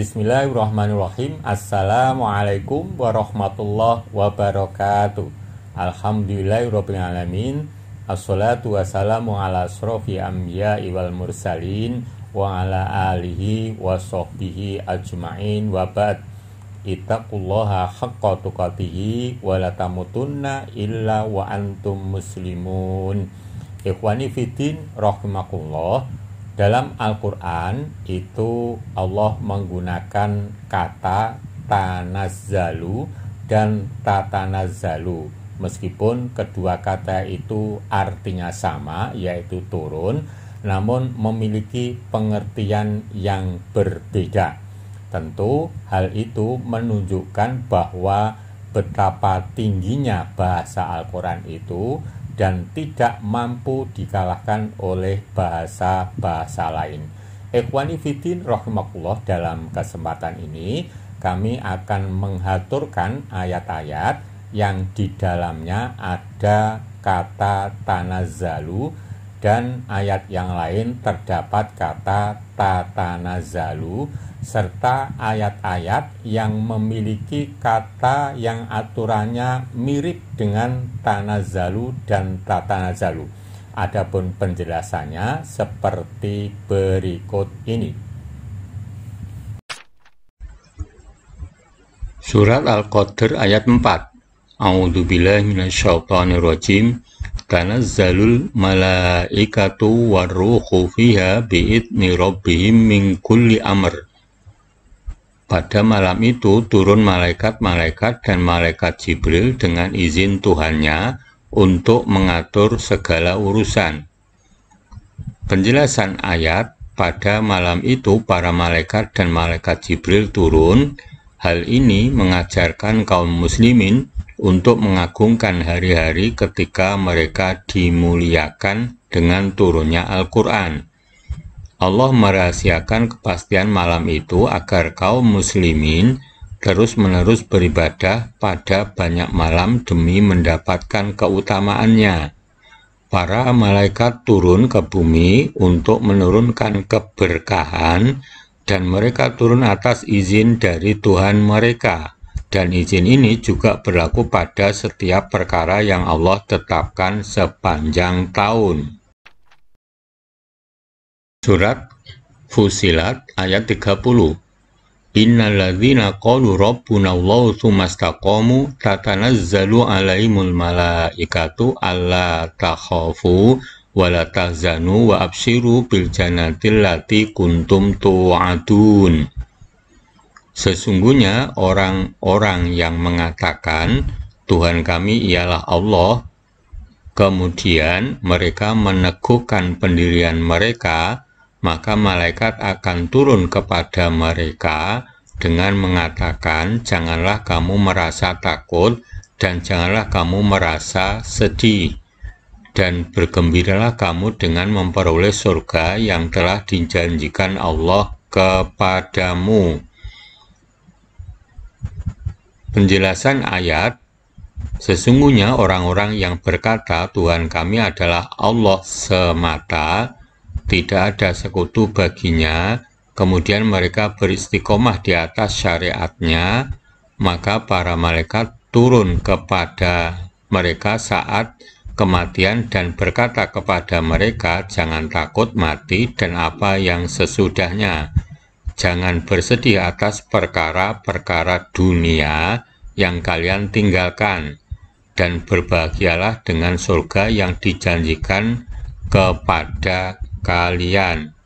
Bismillahirrahmanirrahim. Assalamualaikum warahmatullahi wabarakatuh. Alhamdulillahirrabbilalamin. Assalatu wassalamu ala asrofi anbiya'i wal mursalin wa ala alihi wa sahbihi ajma'in wa ba'd. Ittaqullaha haqqa tuqatihi wa la tamutunna illa wa antum muslimun. Ikhwani fiddin rahimakumullah. Dalam Al-Quran itu Allah menggunakan kata tanazzalu dan tatanazzalu. Meskipun kedua kata itu artinya sama, yaitu turun, namun memiliki pengertian yang berbeda. Tentu hal itu menunjukkan bahwa betapa tingginya bahasa Al-Quran itu dan tidak mampu dikalahkan oleh bahasa-bahasa lain. Ikhwani fiddin rahimakumullah, dalam kesempatan ini kami akan menghaturkan ayat-ayat yang di dalamnya ada kata tanazzalu dan ayat yang lain terdapat kata tatanazzalu, serta ayat-ayat yang memiliki kata yang aturannya mirip dengan tanazzalu dan tatanazzalu. Adapun penjelasannya seperti berikut ini. Surat Al-Qadr ayat 4. A'udzubillahi minasyaitonirrajim. Tanazzalul malaikatu warruhu fiha bi'idni rabbihim min kulli amr. Pada malam itu turun malaikat-malaikat dan malaikat Jibril dengan izin Tuhannya untuk mengatur segala urusan. Penjelasan ayat, pada malam itu para malaikat dan malaikat Jibril turun. Hal ini mengajarkan kaum muslimin untuk mengagungkan hari-hari ketika mereka dimuliakan dengan turunnya Al-Quran. Allah merahasiakan kepastian malam itu agar kaum muslimin terus-menerus beribadah pada banyak malam demi mendapatkan keutamaannya. Para malaikat turun ke bumi untuk menurunkan keberkahan, dan mereka turun atas izin dari Tuhan mereka. Dan izin ini juga berlaku pada setiap perkara yang Allah tetapkan sepanjang tahun. Surat Fussilat ayat 30. Innalladzina qalu rabbunallahu tsumma istaqamu tatanazzalu alaihimul malaikatu alla takhafu wa la tahzanu wa abshiru bil jannatil lati kuntum tu'adun. Sesungguhnya orang-orang yang mengatakan Tuhan kami ialah Allah, kemudian mereka meneguhkan pendirian mereka, maka malaikat akan turun kepada mereka dengan mengatakan, janganlah kamu merasa takut dan janganlah kamu merasa sedih, dan bergembiralah kamu dengan memperoleh surga yang telah dijanjikan Allah kepadamu. Penjelasan ayat, sesungguhnya orang-orang yang berkata Tuhan kami adalah Allah semata, tidak ada sekutu baginya, kemudian mereka beristiqomah di atas syariatnya, maka para malaikat turun kepada mereka saat kematian dan berkata kepada mereka, jangan takut mati dan apa yang sesudahnya. Jangan bersedih atas perkara-perkara dunia yang kalian tinggalkan, dan berbahagialah dengan surga yang dijanjikan kepada kalian.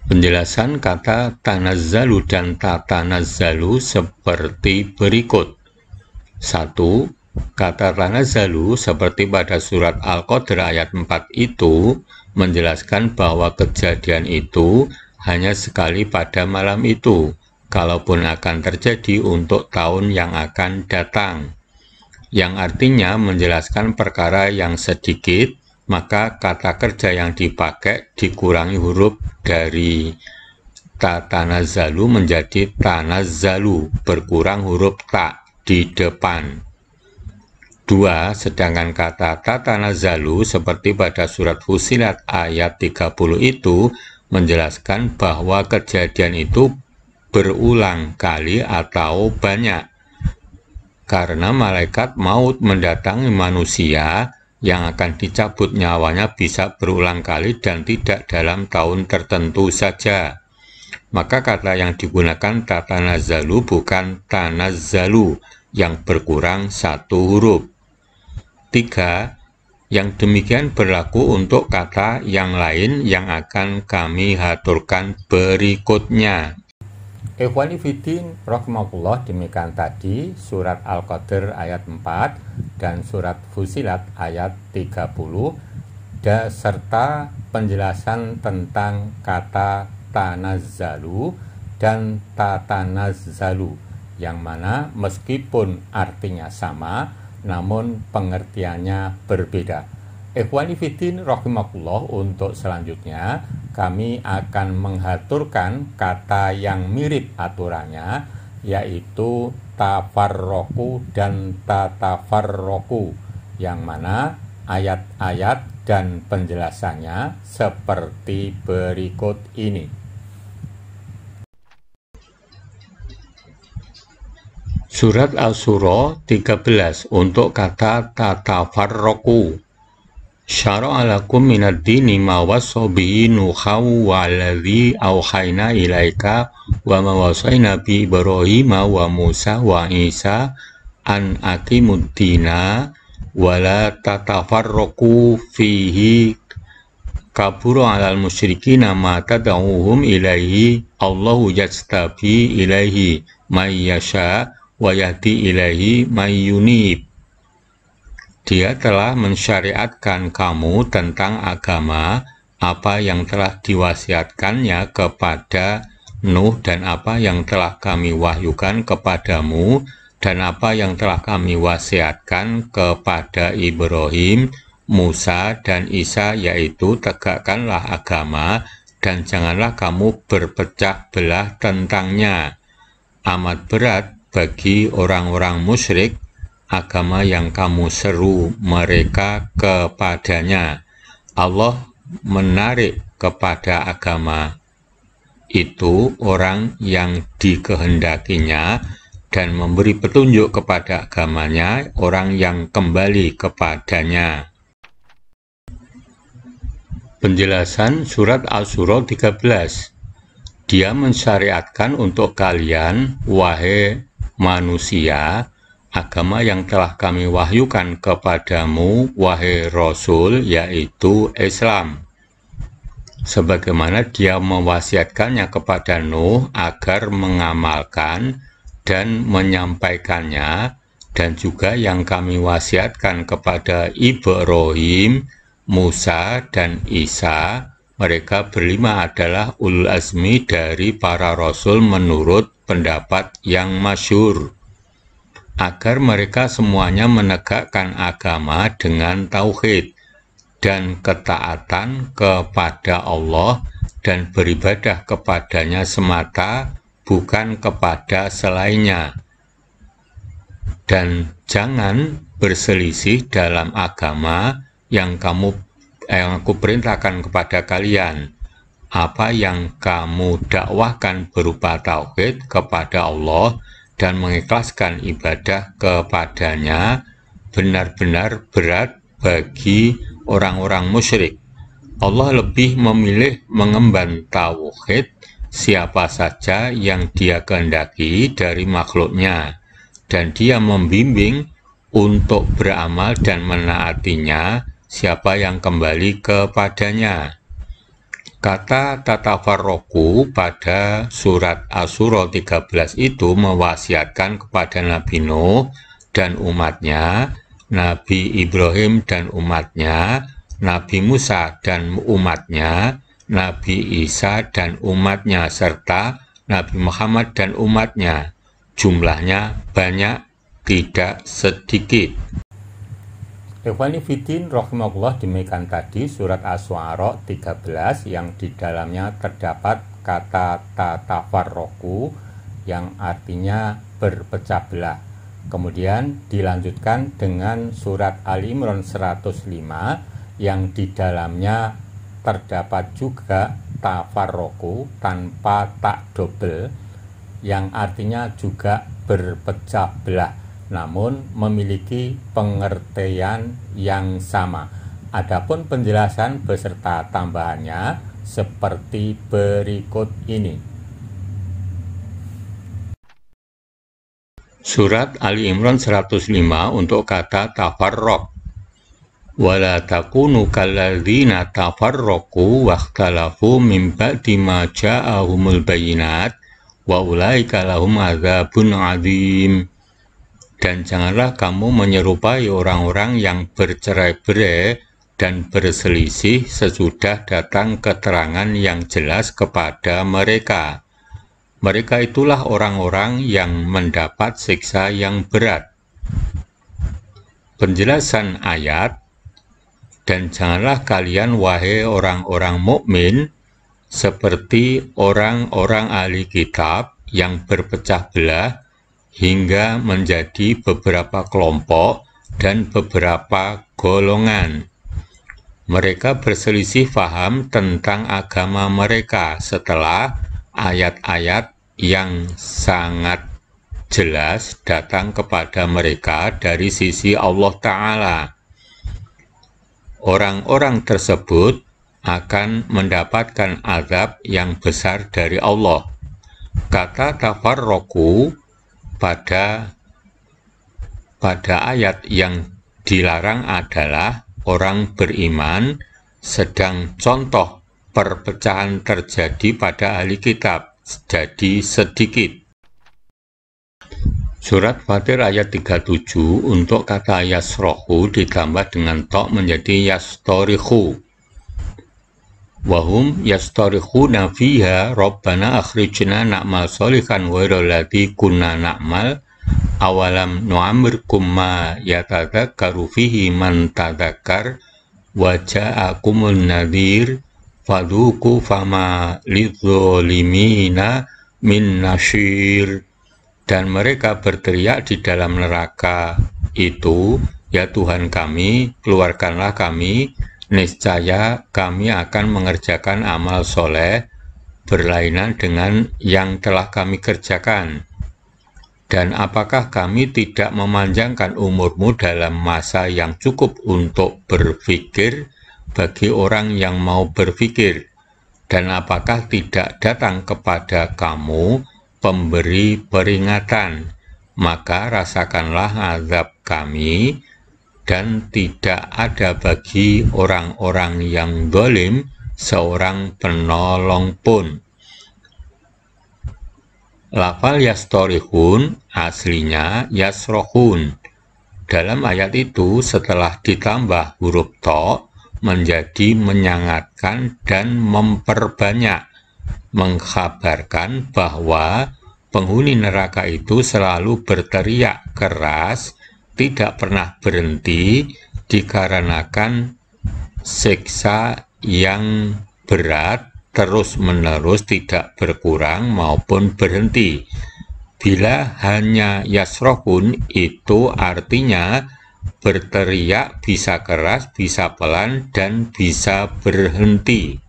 Penjelasan kata tanazzalu dan tatanazzalu seperti berikut. 1. Kata tanazzalu seperti pada surat Al-Qadr ayat 4 itu menjelaskan bahwa kejadian itu hanya sekali pada malam itu, kalaupun akan terjadi untuk tahun yang akan datang. Yang artinya menjelaskan perkara yang sedikit, maka kata kerja yang dipakai dikurangi huruf dari tatanazzalu menjadi tanazzalu, berkurang huruf ta di depan. 2. Sedangkan kata tatanazzalu seperti pada surat Fussilat ayat 30 itu menjelaskan bahwa kejadian itu berulang kali atau banyak, karena malaikat maut mendatangi manusia yang akan dicabut nyawanya bisa berulang kali dan tidak dalam tahun tertentu saja. Maka kata yang digunakan tatanazzalu bukan tanazzalu yang berkurang satu huruf. 3. Yang demikian berlaku untuk kata yang lain yang akan kami haturkan berikutnya. Ikhwani fiddin rahimakumullah, demikian tadi surat Al-Qadr ayat 4 dan surat Fusilat ayat 30 serta penjelasan tentang kata tanazzalu dan tatanazzalu, yang mana meskipun artinya sama namun pengertiannya berbeda. Ikhwani fiddin rahimakumullah, untuk selanjutnya kami akan menghaturkan kata yang mirip aturannya, yaitu tafarroku dan tatafarroku, yang mana ayat-ayat dan penjelasannya seperti berikut ini. Surat Asy-Syura 13 untuk kata tatafarroku. Syara'a lakum minad dini ma wassa bihi Nuhan waladzi auhayna ilaika wa ma wasaina bi Ibrahim wa Musa wa Isa an aqimud dina wa la tatafarraqu fihi kabura 'alal musyrikina ma tad'uhum ilaihi Allahu yastabi ilaihi may yasha wa yahdi ilaihi may yunib. Dia telah mensyariatkan kamu tentang agama apa yang telah diwasiatkannya kepada Nuh dan apa yang telah kami wahyukan kepadamu dan apa yang telah kami wasiatkan kepada Ibrahim, Musa, dan Isa, yaitu tegakkanlah agama dan janganlah kamu berpecah belah tentangnya. Amat berat bagi orang-orang musyrik agama yang kamu seru mereka kepadanya. Allah menarik kepada agama itu orang yang dikehendakinya dan memberi petunjuk kepada agamanya orang yang kembali kepadanya. Penjelasan surat Asy-Syura 13. Dia mensyariatkan untuk kalian, wahai manusia, agama yang telah kami wahyukan kepadamu, wahai Rasul, yaitu Islam. Sebagaimana dia mewasiatkannya kepada Nuh agar mengamalkan dan menyampaikannya, dan juga yang kami wasiatkan kepada Ibrahim, Musa, dan Isa. Mereka berlima adalah ulul azmi dari para Rasul menurut pendapat yang masyhur, agar mereka semuanya menegakkan agama dengan tauhid dan ketaatan kepada Allah dan beribadah kepadanya semata, bukan kepada selainnya. Dan jangan berselisih dalam agama yang aku perintahkan kepada kalian. Apa yang kamu dakwahkan berupa tauhid kepada Allah dan mengikhlaskan ibadah kepadanya benar-benar berat bagi orang-orang musyrik. Allah lebih memilih mengemban tauhid siapa saja yang dia kehendaki dari makhluknya, dan dia membimbing untuk beramal dan menaatinya siapa yang kembali kepadanya. Kata tatafarroku pada surat Asy-Syura 13 itu mewasiatkan kepada Nabi Nuh dan umatnya, Nabi Ibrahim dan umatnya, Nabi Musa dan umatnya, Nabi Isa dan umatnya, serta Nabi Muhammad dan umatnya. Jumlahnya banyak, tidak sedikit. Ikhwani fiddin rahimakumullah, demikian tadi surat Asy-Syu'ara 13 yang di dalamnya terdapat kata tatafarroku yang artinya berpecah belah. Kemudian dilanjutkan dengan surat Ali Imran 105 yang di dalamnya terdapat juga tafarroku tanpa tak dobel, yang artinya juga berpecah belah, namun memiliki pengertian yang sama. Adapun penjelasan beserta tambahannya seperti berikut ini. Surat Ali Imran 105 untuk kata tafarroq. Wala takunu kalladzina tafarraqu wakhtalafu min ba'di ma ja'ahumul bayyinat wa ulaika lahum adzabun adzim. Dan janganlah kamu menyerupai orang-orang yang bercerai-berai dan berselisih sesudah datang keterangan yang jelas kepada mereka. Mereka itulah orang-orang yang mendapat siksa yang berat. Penjelasan ayat, dan janganlah kalian wahai orang-orang mukmin seperti orang-orang ahli kitab yang berpecah belah hingga menjadi beberapa kelompok dan beberapa golongan. Mereka berselisih paham tentang agama mereka setelah ayat-ayat yang sangat jelas datang kepada mereka dari sisi Allah Ta'ala. Orang-orang tersebut akan mendapatkan azab yang besar dari Allah. Kata tafarroku pada ayat yang dilarang adalah orang beriman, sedang contoh perpecahan terjadi pada ahli kitab jadi sedikit. Surat Fatir ayat 37 untuk kata yasrohu ditambah dengan tok menjadi yastorikhu. Wahum yastorikhuna fiha Rabbana akhrijna na'mal sholihan ghairal ladzi kunna na'mal awalam nu'ammirkum ma yatadzakkaru fihi man tadzakkar wa ja'akumul nadhir fadhuku fama lidzolimina min nasyir. Dan mereka berteriak di dalam neraka itu, ya Tuhan kami, keluarkanlah kami, niscaya kami akan mengerjakan amal soleh berlainan dengan yang telah kami kerjakan. Dan apakah kami tidak memanjangkan umurmu dalam masa yang cukup untuk berpikir bagi orang yang mau berpikir? Dan apakah tidak datang kepada kamu pemberi peringatan, maka rasakanlah azab kami, dan tidak ada bagi orang-orang yang zalim seorang penolong pun. Lafal yastorihun aslinya yasrohun. Dalam ayat itu setelah ditambah huruf to menjadi menyangatkan dan memperbanyak, mengkhabarkan bahwa penghuni neraka itu selalu berteriak keras, tidak pernah berhenti dikarenakan siksa yang berat terus-menerus tidak berkurang maupun berhenti. Bila hanya yasrohun itu artinya berteriak bisa keras, bisa pelan, dan bisa berhenti.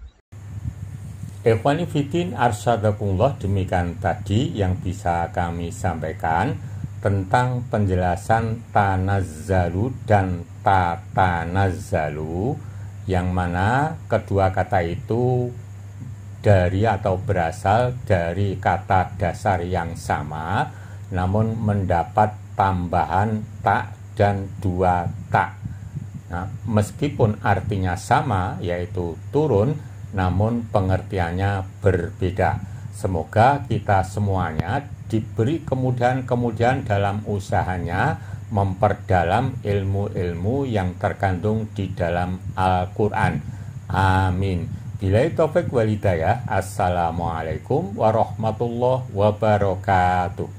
Ikhwani Fiddin Arsyadakumullah, demikian tadi yang bisa kami sampaikan tentang penjelasan tanazzalu dan tatanazzalu, yang mana kedua kata itu dari atau berasal dari kata dasar yang sama namun mendapat tambahan tak dan dua tak. Nah, meskipun artinya sama yaitu turun, namun pengertiannya berbeda. Semoga kita semuanya diberi kemudahan-kemudahan dalam usahanya memperdalam ilmu-ilmu yang terkandung di dalam Al-Quran. Amin. Billahi taufiq wal hidayah. Assalamualaikum warahmatullahi wabarakatuh.